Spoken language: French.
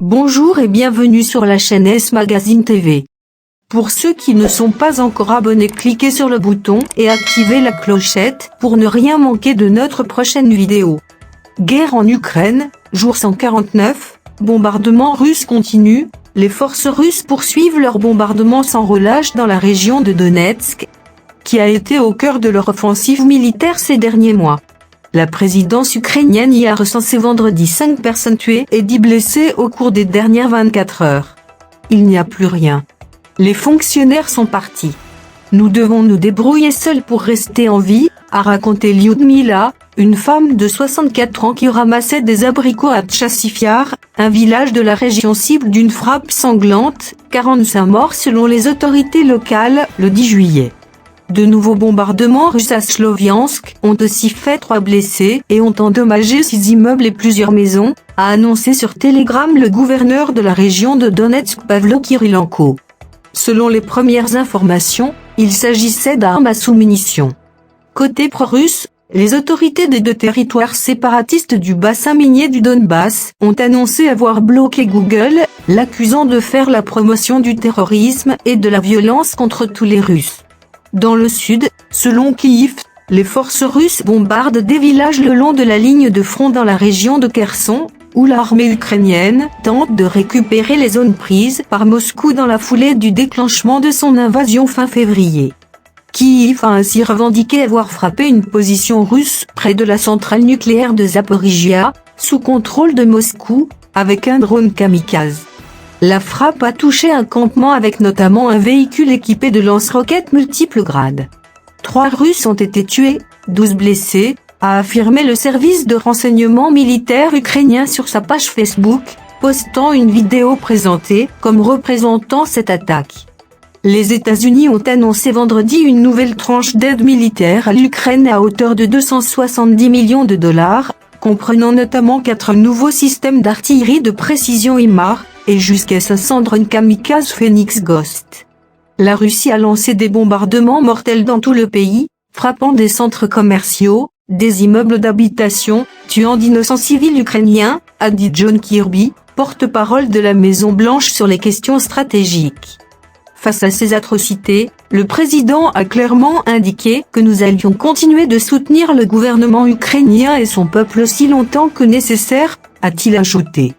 Bonjour et bienvenue sur la chaîne S Magazine TV. Pour ceux qui ne sont pas encore abonnés, cliquez sur le bouton et activez la clochette pour ne rien manquer de notre prochaine vidéo. Guerre en Ukraine, jour 149, bombardement russe continue, les forces russes poursuivent leur bombardement sans relâche dans la région de Donetsk, qui a été au cœur de leur offensive militaire ces derniers mois. La présidence ukrainienne y a recensé vendredi 5 personnes tuées et 10 blessées au cours des dernières 24 heures. Il n'y a plus rien. Les fonctionnaires sont partis. Nous devons nous débrouiller seuls pour rester en vie, a raconté Lyudmila, une femme de 64 ans qui ramassait des abricots à Tchassifiar, un village de la région cible d'une frappe sanglante, 45 morts selon les autorités locales, le 10 juillet. De nouveaux bombardements russes à Sloviansk ont aussi fait 3 blessés et ont endommagé 6 immeubles et plusieurs maisons, a annoncé sur Telegram le gouverneur de la région de Donetsk Pavlo Kirilenko. Selon les premières informations, il s'agissait d'armes à sous-munitions. Côté pro-russe, les autorités des deux territoires séparatistes du bassin minier du Donbass ont annoncé avoir bloqué Google, l'accusant de faire la promotion du terrorisme et de la violence contre tous les Russes. Dans le sud, selon Kyiv, les forces russes bombardent des villages le long de la ligne de front dans la région de Kherson, où l'armée ukrainienne tente de récupérer les zones prises par Moscou dans la foulée du déclenchement de son invasion fin février. Kyiv a ainsi revendiqué avoir frappé une position russe près de la centrale nucléaire de Zaporijia, sous contrôle de Moscou, avec un drone kamikaze. La frappe a touché un campement avec notamment un véhicule équipé de lance-roquettes multiples grades. 3 Russes ont été tués, 12 blessés, a affirmé le service de renseignement militaire ukrainien sur sa page Facebook, postant une vidéo présentée comme représentant cette attaque. Les États-Unis ont annoncé vendredi une nouvelle tranche d'aide militaire à l'Ukraine à hauteur de 270 millions de dollars, comprenant notamment 4 nouveaux systèmes d'artillerie de précision HIMARS, et jusqu'à 500 drones kamikazes Phoenix Ghost. La Russie a lancé des bombardements mortels dans tout le pays, frappant des centres commerciaux, des immeubles d'habitation, tuant d'innocents civils ukrainiens, a dit John Kirby, porte-parole de la Maison-Blanche sur les questions stratégiques. Face à ces atrocités, le président a clairement indiqué que nous allions continuer de soutenir le gouvernement ukrainien et son peuple aussi longtemps que nécessaire, a-t-il ajouté.